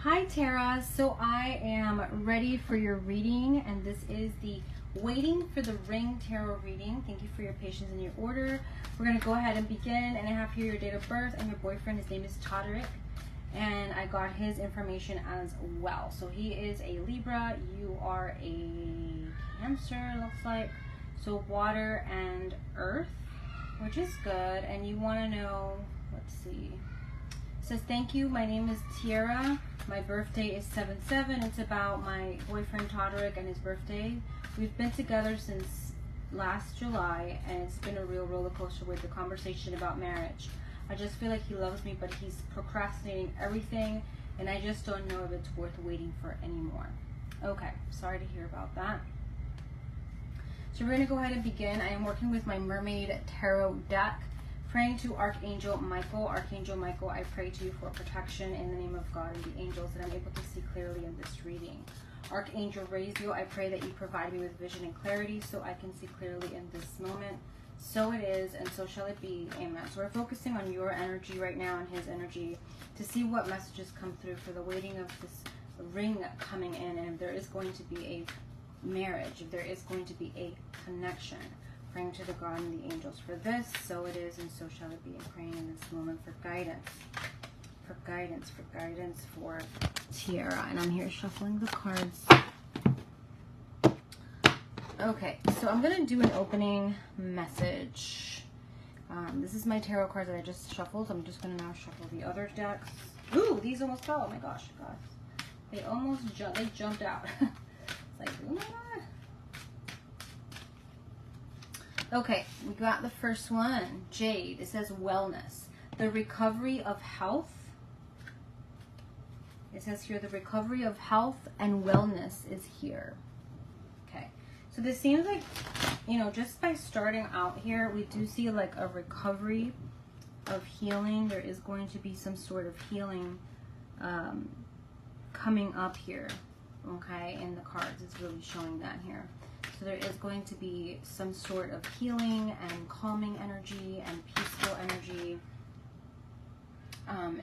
Hi Tara, so I am ready for your reading, and this is the Waiting for the Ring Tarot reading. Thank you for your patience and your order. We're going to go ahead and begin, and I have here your date of birth and your boyfriend. His name is Todrick, and I got his information as well. So he is a Libra, you are a Cancer, looks like. So water and earth, which is good, and you want to know, let's see. It says, thank you, my name is Tierra. My birthday is 7/7. It's about my boyfriend Todrick and his birthday. We've been together since last July, and it's been a real roller coaster with the conversation about marriage. I just feel like he loves me, but he's procrastinating everything, and I just don't know if it's worth waiting for anymore. Okay, sorry to hear about that. So we're going to go ahead and begin. I am working with my Mermaid Tarot deck. Praying to Archangel Michael. Archangel Michael, I pray to you for protection in the name of God and the angels, that I'm able to see clearly in this reading. Archangel Raziel, I pray that you provide me with vision and clarity so I can see clearly in this moment. So it is, and so shall it be. Amen. So we're focusing on your energy right now and his energy to see what messages come through for the waiting of this ring coming in, and if there is going to be a marriage, if there is going to be a connection. Praying to the God and the angels for this. So it is, and so shall it be. And praying in this moment for guidance. For guidance for Tierra. And I'm here shuffling the cards. Okay, so I'm going to do an opening message. This is my tarot cards that I just shuffled. I'm just going to now shuffle the other decks. Ooh, these almost fell. Oh my gosh, guys. They almost jumped out. It's like, oh my God. Okay, we got the first one, Jade. It says wellness. The recovery of health. It says here the recovery of health and wellness is here. Okay, so this seems like, you know, just by starting out here, we do see like a recovery of healing. There is going to be some sort of healing coming up here, okay, in the cards. It's really showing that here. So there is going to be some sort of healing and calming energy and peaceful energy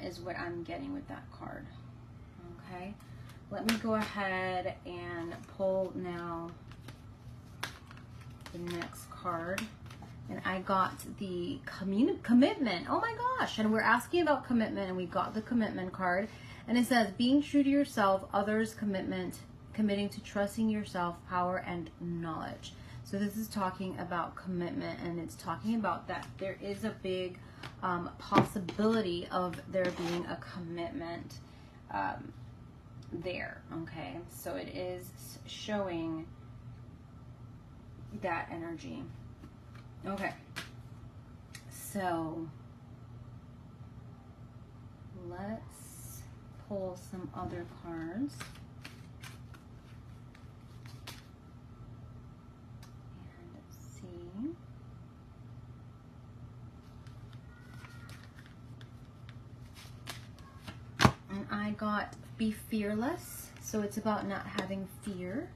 is what I'm getting with that card. Okay, let me go ahead and pull now the next card. And I got the commitment. Oh my gosh, and we're asking about commitment, and we got the commitment card. And it says, being true to yourself, others, commitment, committing to trusting yourself, power, and knowledge. So this is talking about commitment, and it's talking about that there is a big possibility of there being a commitment there. Okay, so it is showing that energy. Okay, so let's pull some other cards. And I got be fearless, so it's about not having fear.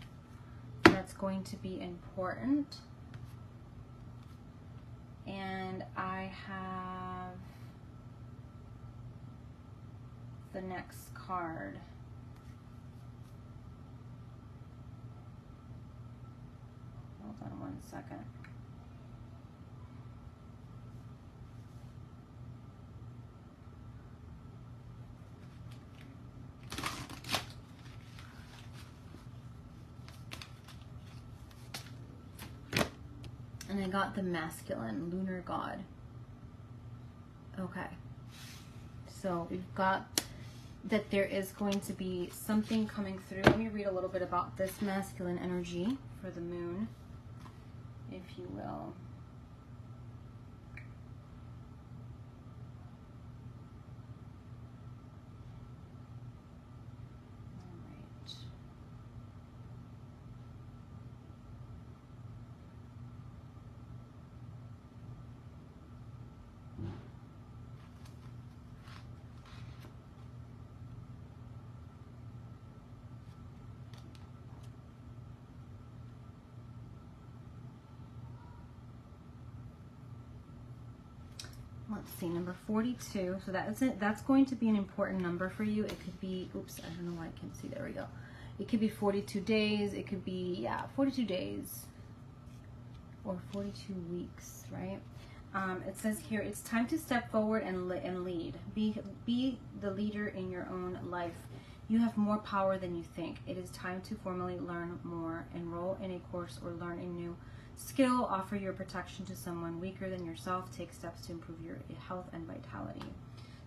That's going to be important. And I have the next card. Hold on one second. And I got the masculine, lunar god. Okay. So we've got that there is going to be something coming through. Let me read a little bit about this masculine energy for the moon, if you will. let's see, number 42. So that's it. That's going to be an important number for you. It could be, oops, I don't know why I can't see. There we go. It could be 42 days. It could be, yeah, 42 days or 42 weeks, right? It says here, it's time to step forward and lead. Be the leader in your own life. You have more power than you think. It is time to formally learn more, enroll in a course, or learn a new skill. Offer your protection to someone weaker than yourself. Take steps to improve your health and vitality.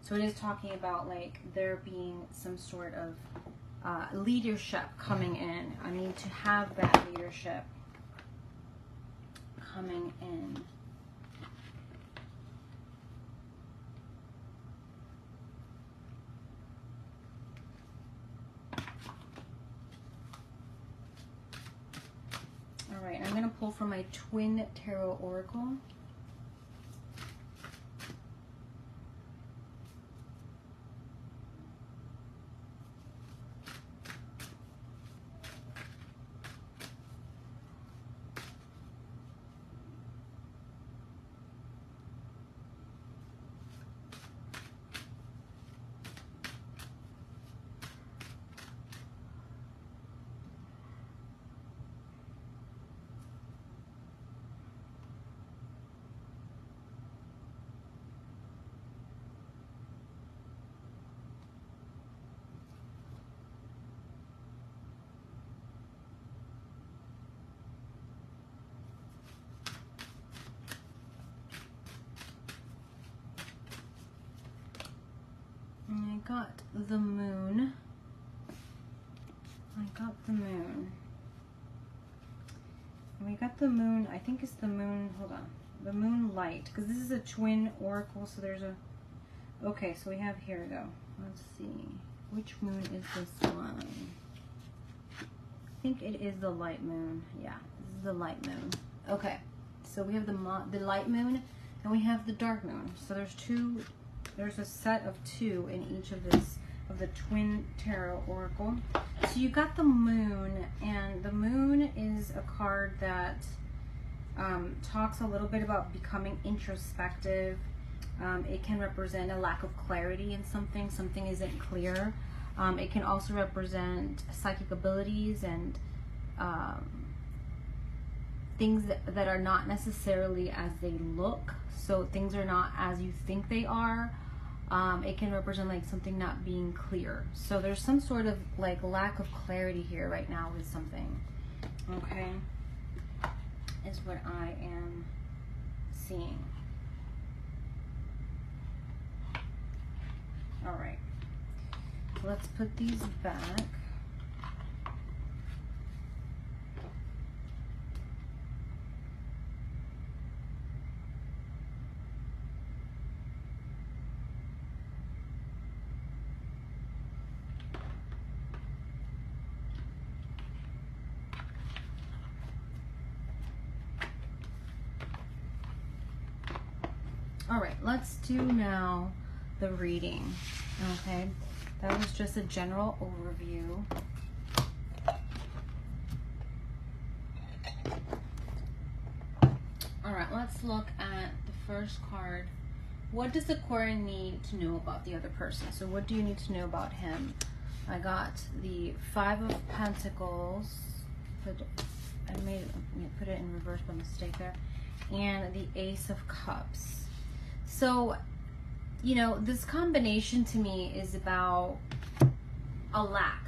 So it is talking about like there being some sort of leadership coming in. I need to have that leadership coming in. All right, I'm going to pull from my Twin Tarot Oracle. I got the moon. And we got the moon, I think it's the moon, hold on. The moonlight, because this is a twin oracle, so there's a, okay, so we have, here we go. Let's see, which moon is this one? I think it is the light moon. Yeah, this is the light moon. Okay, so we have the light moon, and we have the dark moon. So there's a set of two in each of the Twin Tarot Oracle. So you got the moon, and the moon is a card that talks a little bit about becoming introspective. It can represent a lack of clarity in something. Something isn't clear. It can also represent psychic abilities and things that are not necessarily as they look. So things are not as you think they are. It can represent like something not being clear. So there's some sort of like lack of clarity here right now with something. Okay, is what I am seeing. All right, let's put these back. All right, let's do now the reading, okay? That was just a general overview. All right, let's look at the first card. What does the Aquarian need to know about the other person? So what do you need to know about him? I got the Five of Pentacles. I put it in reverse by mistake there. And the Ace of Cups. So, you know, this combination to me is about a lack.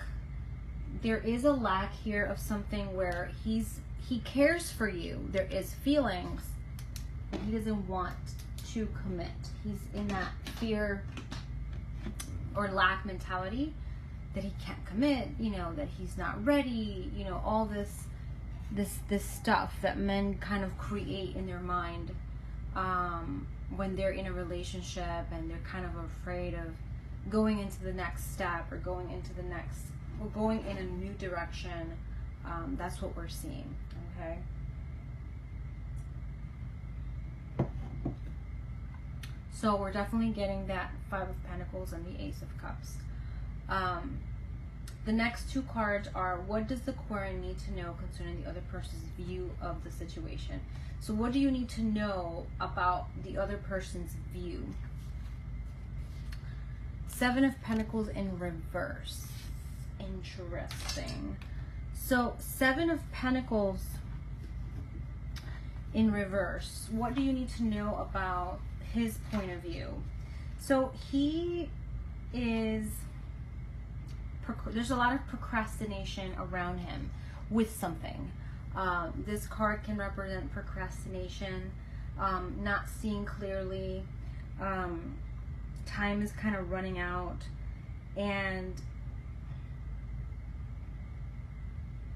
There is a lack here of something where he cares for you. There is feelings, but he doesn't want to commit. He's in that fear or lack mentality that he can't commit, you know, that he's not ready, you know, all this stuff that men kind of create in their mind when they're in a relationship and they're kind of afraid of going into the next step or going in a new direction. That's what we're seeing, okay? So we're definitely getting that Five of Pentacles and the Ace of Cups. The next two cards are, what does the Aquarian need to know concerning the other person's view of the situation? So what do you need to know about the other person's view? Seven of Pentacles in reverse. Interesting. So Seven of Pentacles in reverse. What do you need to know about his point of view? So he is, there's a lot of procrastination around him with something. This card can represent procrastination, not seeing clearly. Time is kind of running out, and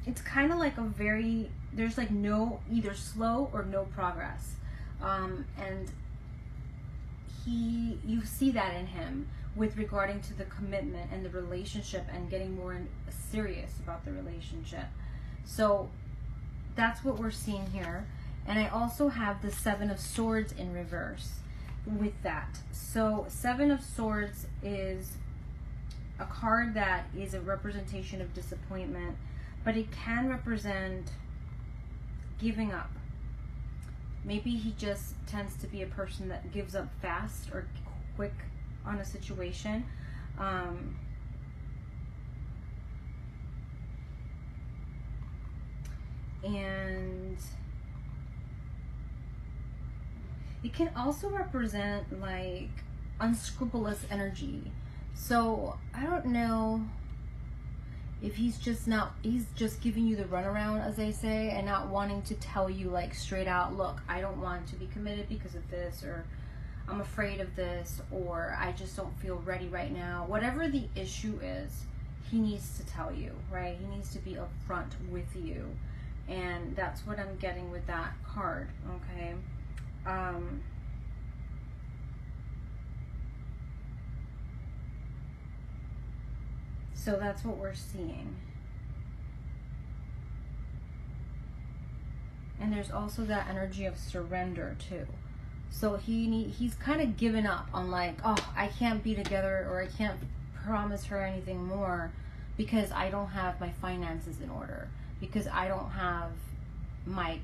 it's kind of like a very, there's like no, either slow or no progress. And you see that in him with regarding to the commitment and the relationship and getting more serious about the relationship. So that's what we're seeing here. And I also have the Seven of Swords in reverse with that. So Seven of Swords is a card that is a representation of disappointment, but it can represent giving up. Maybe he just tends to be a person that gives up fast or quick on a situation. And it can also represent like unscrupulous energy. So I don't know if he's just giving you the runaround, as they say, and not wanting to tell you like straight out, look, I don't want to be committed because of this, or I'm afraid of this, or I just don't feel ready right now. Whatever the issue is, he needs to tell you, right? He needs to be upfront with you. And that's what I'm getting with that card, okay? So that's what we're seeing. And there's also that energy of surrender too. So he's kind of given up on like, oh, I can't be together, or I can't promise her anything more because I don't have my finances in order, because I don't have my,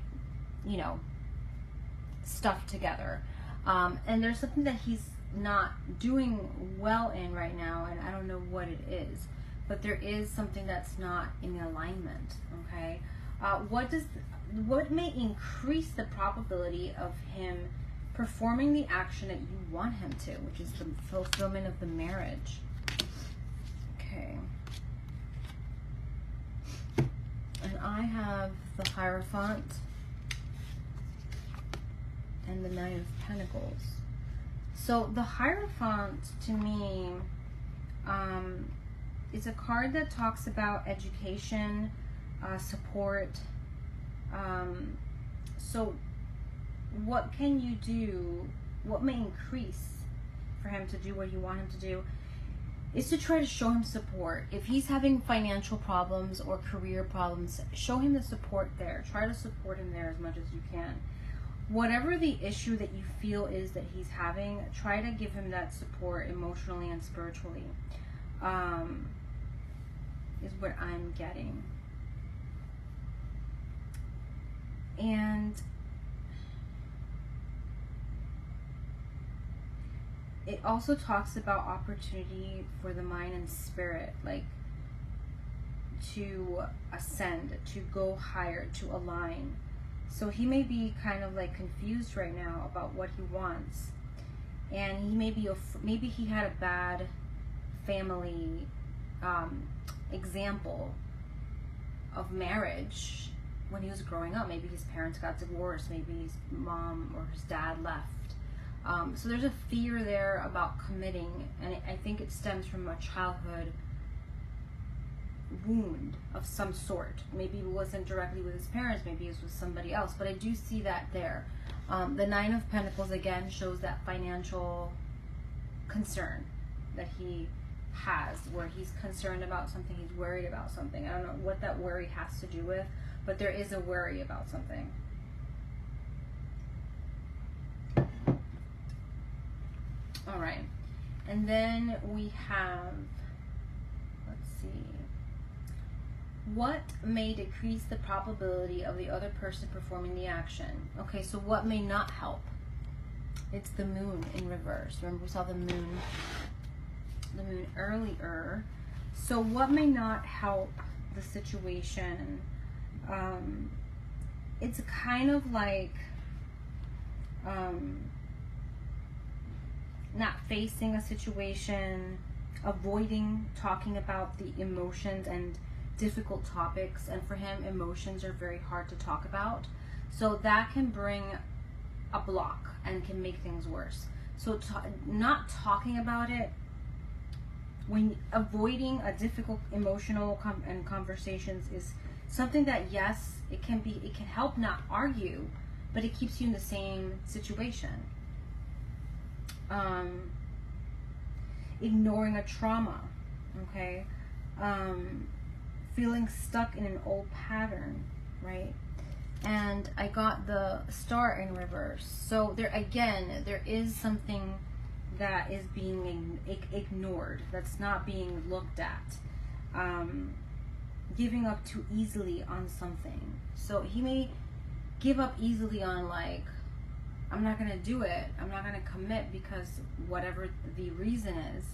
stuff together. And there's something that he's not doing well in right now, and I don't know what it is. But there is something that's not in alignment, okay? What may increase the probability of him performing the action that you want him to, which is the fulfillment of the marriage? Okay. And I have the Hierophant and the Nine of Pentacles. So the Hierophant, to me, it's a card that talks about education, support. So what can you do, what may increase for him to do what you want him to do, is to try to show him support. If he's having financial problems or career problems, show him the support there. Try to support him there as much as you can. Whatever the issue that you feel is that he's having, try to give him that support emotionally and spiritually. Is what I'm getting. And it also talks about opportunity for the mind and spirit, like to ascend, to go higher, to align. So he may be kind of like confused right now about what he wants, and he may be, maybe he had a bad family example of marriage when he was growing up. Maybe his parents got divorced, maybe his mom or his dad left. So there's a fear there about committing, and I think it stems from a childhood wound of some sort. Maybe it wasn't directly with his parents, maybe it was with somebody else, but I do see that there. The Nine of Pentacles again shows that financial concern that he has, where he's concerned about something, he's worried about something. I don't know what that worry has to do with, but there is a worry about something. All right, and then we have, let's see, What may decrease the probability of the other person performing the action? Okay, so what may not help? It's the moon in reverse. Remember, we saw the moon earlier. So what may not help the situation? It's kind of like not facing a situation, avoiding talking about the emotions and difficult topics. And for him, emotions are very hard to talk about. So that can bring a block and can make things worse. So not talking about it, when avoiding a difficult emotional and conversations is something that, yes, it can help not argue, but it keeps you in the same situation. Ignoring a trauma, okay? Feeling stuck in an old pattern, right? And I got the star in reverse. So there again, there is something that is being ignored, that's not being looked at. Giving up too easily on something. So he may give up easily on, like, I'm not gonna do it, I'm not gonna commit because whatever the reason is,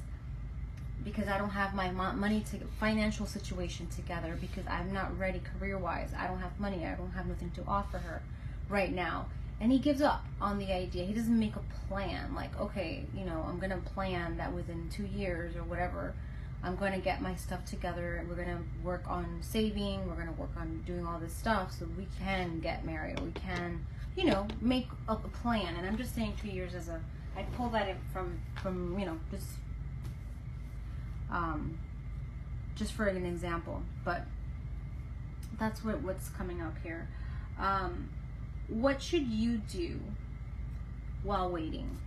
because I don't have my money to financial situation together, because I'm not ready career-wise, I don't have money, I don't have nothing to offer her right now. And he gives up on the idea. He doesn't make a plan, like, okay, you know, I'm gonna plan that within 2 years or whatever, I'm gonna get my stuff together and we're gonna work on saving, we're gonna work on doing all this stuff so we can get married, or we can, you know, make a plan. And I'm just saying 2 years as a, I pull that in from you know, just for an example, but that's what's coming up here. What should you do while waiting?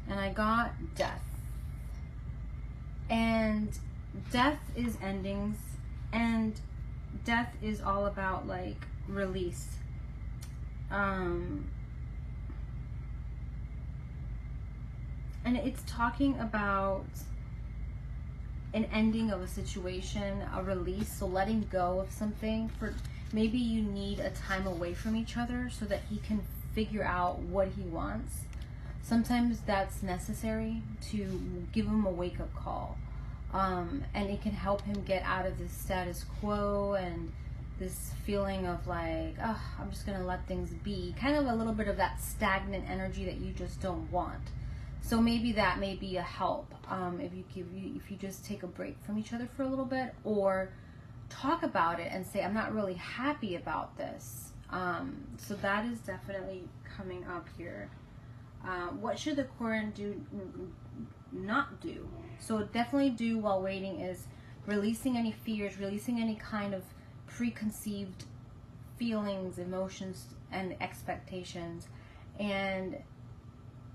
And I got death. And death is endings, and death is all about, like, release. And it's talking about an ending of a situation, a release, so letting go of something. For maybe you need a time away from each other so that he can figure out what he wants. Sometimes that's necessary to give him a wake-up call. And it can help him get out of this status quo and this feeling of like, oh, I'm just gonna let things be. Kind of a little bit of that stagnant energy that you just don't want. So maybe that may be a help, if you just take a break from each other for a little bit, or talk about it and say, I'm not really happy about this. So that is definitely coming up here. What should the Quran not do? So definitely do while waiting is releasing any fears, releasing any kind of preconceived feelings, emotions, and expectations. And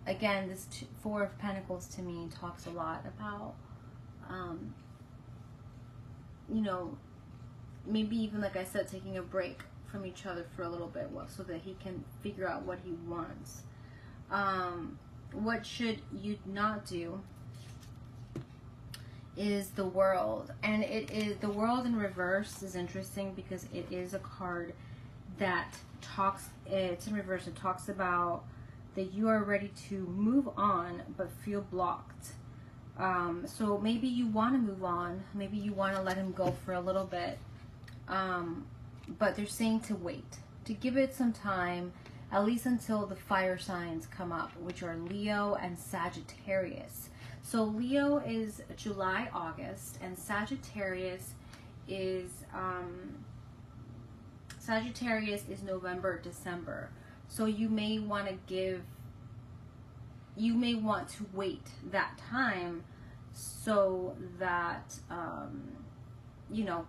again, this Four of Pentacles to me talks a lot about, you know, maybe even, like I said, taking a break from each other for a little bit so that he can figure out what he wants. What should you not do is the World. And it is, the World in reverse is interesting because it is a card that talks, it's in reverse, it talks about that you are ready to move on but feel blocked. So maybe you want to move on, maybe you want to let him go for a little bit, but they're saying to wait, to give it some time, at least until the fire signs come up, which are Leo and Sagittarius. So Leo is July, August, and Sagittarius is November, December. So you may want to wait that time so that, you know,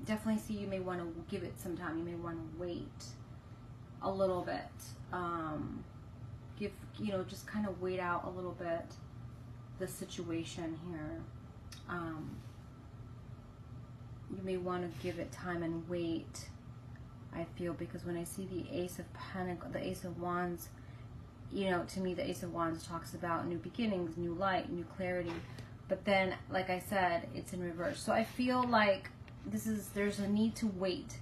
definitely see, you may want to give it some time. You may want to wait a little bit. You know, just kind of wait out a little bit the situation here. You may want to give it time and wait, I feel, because when I see the Ace of Pentacles, the Ace of Wands, you know, to me the Ace of Wands talks about new beginnings, new light, new clarity. But then, like I said, it's in reverse. So I feel like there's a need to wait.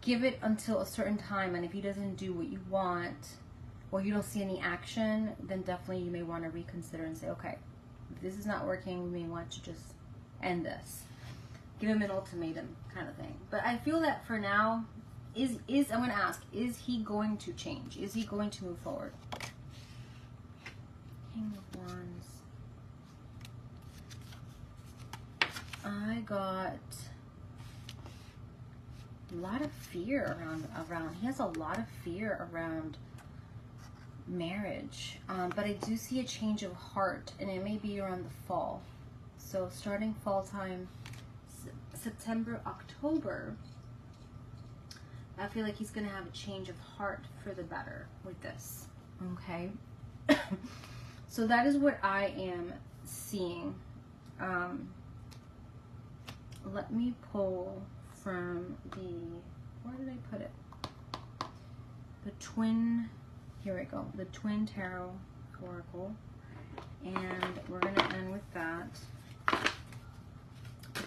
Give it until a certain time, and if he doesn't do what you want, or you don't see any action, then definitely you may want to reconsider and say, okay, if this is not working, we may want to just end this. Give him an ultimatum kind of thing. But I feel that for now, I'm going to ask, is he going to change? Is he going to move forward? King of Wands. I got a lot of fear around. He has a lot of fear around marriage. But I do see a change of heart, and it may be around the fall. So starting fall time, September, October, I feel like he's going to have a change of heart for the better with this. Okay. So that is what I am seeing. Let me pull from where did I put it? The twin, here we go, the Twin Tarot Oracle. And we're going to end with that.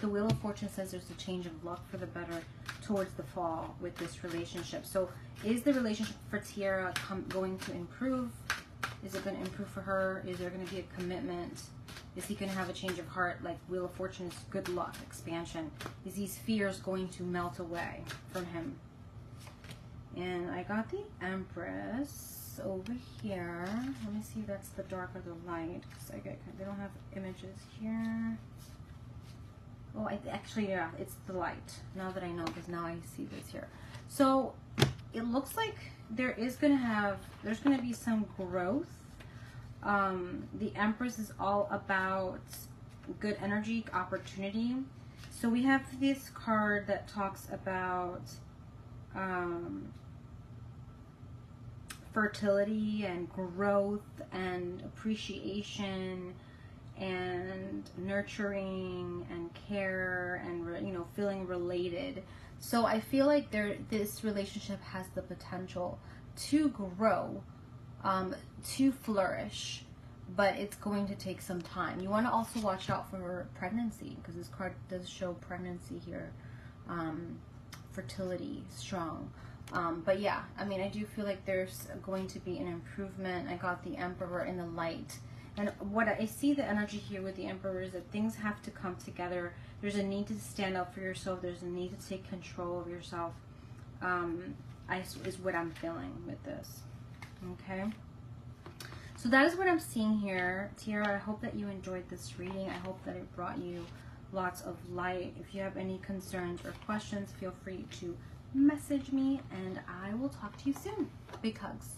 The Wheel of Fortune says there's a change of luck for the better towards the fall with this relationship. So is the relationship for Tierra going to improve? Is it going to improve for her? Is there going to be a commitment? Is he going to have a change of heart? Like Wheel of Fortune is good luck, expansion. Is these fears going to melt away from him? And I got the Empress over here. Let me see if that's the dark or the light, because they don't have images here. Oh, actually, yeah, it's the light. Now that I know, because now I see this here. So it looks like there's going to be some growth. The Empress is all about good energy, opportunity. So we have this card that talks about fertility and growth and appreciation and nurturing and care and feeling related. So I feel like this relationship has the potential to grow, to flourish, but it's going to take some time. You want to also watch out for pregnancy, because this card does show pregnancy here, fertility strong. But yeah, I mean, I do feel like there's going to be an improvement. I got the Emperor in the light. And what I see the energy here with the Emperor is that things have to come together. There's a need to stand up for yourself. There's a need to take control of yourself. Is what I'm feeling with this. Okay. So that is what I'm seeing here. Tierra, I hope that you enjoyed this reading. I hope that it brought you lots of light. If you have any concerns or questions, feel free to message me, and I will talk to you soon. Big hugs.